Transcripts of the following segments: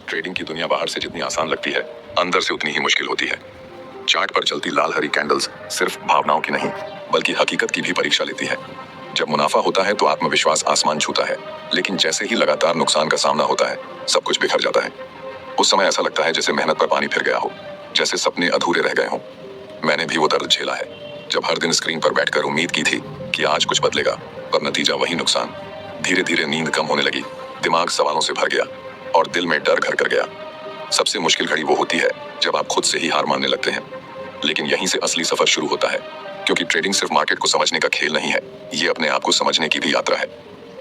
Trading की दुनिया बाहर से जितनी आसान लगती है, अंदर से उतनी ही मुश्किल होती है। चार्ट पर चलती लाल हरी कैंडल्स सिर्फ भावनाओं की नहीं, बल्कि हकीकत की भी परीक्षा लेती है। जब मुनाफा होता है तो आत्मविश्वास आसमान छूता है, लेकिन जैसे ही लगातार नुकसान का सामना होता है, सब कुछ बिखर जाता है। उस समय ऐसा लगता है जैसे मेहनत पर पानी फिर गया हो, जैसे सपने अधूरे रह गए हों। मैंने भी वो दर्द झेला है, जब हर दिन स्क्रीन पर बैठकर उम्मीद की थी कि आज कुछ बदलेगा, पर नतीजा वही नुकसान। धीरे धीरे नींद कम होने लगी, दिमाग सवालों से भर गया और दिल में डर घर कर गया। सबसे मुश्किल घड़ी वो होती है जब आप खुद से ही हार मानने लगते हैं। लेकिन यहीं से असली सफर शुरू होता है, क्योंकि ट्रेडिंग सिर्फ मार्केट को समझने का खेल नहीं है, ये अपने आप को समझने की भी यात्रा है।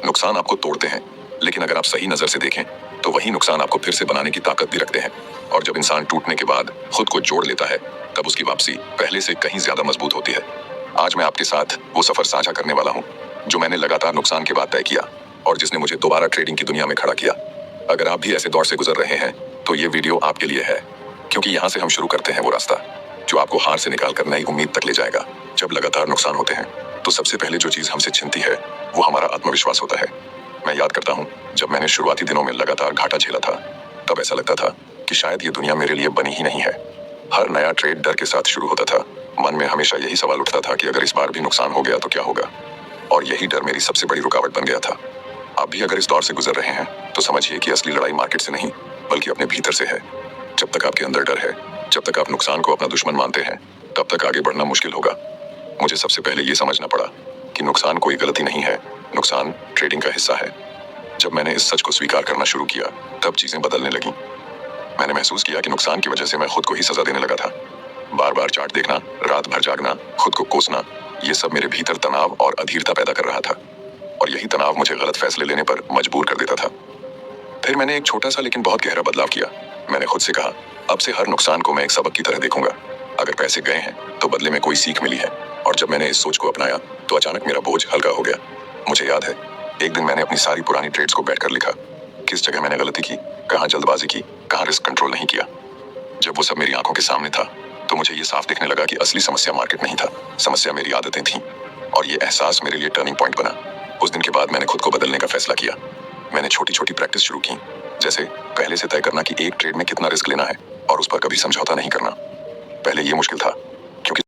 नुकसान आपको तोड़ते हैं, लेकिन अगर आप सही नजर से देखें तो वही नुकसान आपको फिर से बनाने की ताकत भी रखते हैं। और जब इंसान टूटने के बाद खुद को जोड़ लेता है, तब उसकी वापसी पहले से कहीं ज्यादा मजबूत होती है। आज मैं आपके साथ वो सफर साझा करने वाला हूँ जो मैंने लगातार नुकसान के बाद तय किया और जिसने मुझे दोबारा ट्रेडिंग की दुनिया में खड़ा किया। अगर आप भी ऐसे दौर से गुजर रहे हैं तो ये वीडियो आपके लिए है, क्योंकि यहाँ से हम शुरू करते हैं वो रास्ता जो आपको हार से निकालकर नई उम्मीद तक ले जाएगा। जब लगातार नुकसान होते हैं तो सबसे पहले जो चीज हमसे छिनती है वो हमारा आत्मविश्वास होता है। मैं याद करता हूँ, जब मैंने शुरुआती दिनों में लगातार घाटा झेला था, तब ऐसा लगता था कि शायद ये दुनिया मेरे लिए बनी ही नहीं है। हर नया ट्रेड डर के साथ शुरू होता था। मन में हमेशा यही सवाल उठता था कि अगर इस बार भी नुकसान हो गया तो क्या होगा। और यही डर मेरी सबसे बड़ी रुकावट बन गया था। आप भी अगर इस दौर से गुजर रहे हैं तो समझिए कि असली लड़ाई मार्केट से नहीं, बल्कि अपने भीतर से है। जब तक आपके अंदर डर है, जब तक आप नुकसान को अपना दुश्मन मानते हैं, तब तक आगे बढ़ना मुश्किल होगा। मुझे सबसे पहले ये समझना पड़ा कि नुकसान कोई गलती नहीं है, नुकसान ट्रेडिंग का हिस्सा है। जब मैंने इस सच को स्वीकार करना शुरू किया, तब चीजें बदलने लगीं। मैंने महसूस किया कि नुकसान की वजह से मैं खुद को ही सजा देने लगा था। बार बार चार्ट देखना, रात भर जागना, खुद को कोसना, ये सब मेरे भीतर तनाव और अधीरता पैदा कर रहा था। और यही तनाव मुझे गलत फैसले लेने पर मजबूर कर देता था। फिर मैंने एक छोटा सा लेकिन बहुत गहरा बदलाव किया। मैंने खुद से कहा, अब से हर नुकसान को मैं एक सबक की तरह देखूंगा। अगर पैसे गए हैं तो बदले में कोई सीख मिली है। और जब मैंने इस सोच को अपनाया तो अचानक मेरा बोझ हल्का हो गया। मुझे याद है, एक दिन मैंने अपनी सारी पुरानी ट्रेड्स को बैठकर लिखा। किस जगह मैंने गलती की, कहाँ जल्दबाजी की, कहाँ रिस्क कंट्रोल नहीं किया। जब वो सब मेरी आंखों के सामने था तो मुझे ये साफ दिखने लगा कि असली समस्या मार्केट नहीं था, समस्या मेरी आदतें थीं। और ये एहसास मेरे लिए टर्निंग पॉइंट बना। उस दिन के बाद मैंने खुद को बदलने का फैसला किया। मैंने छोटी छोटी प्रैक्टिस शुरू की, जैसे पहले से तय करना कि एक ट्रेड में कितना रिस्क लेना है और उस पर कभी समझौता नहीं करना। पहले ये मुश्किल था,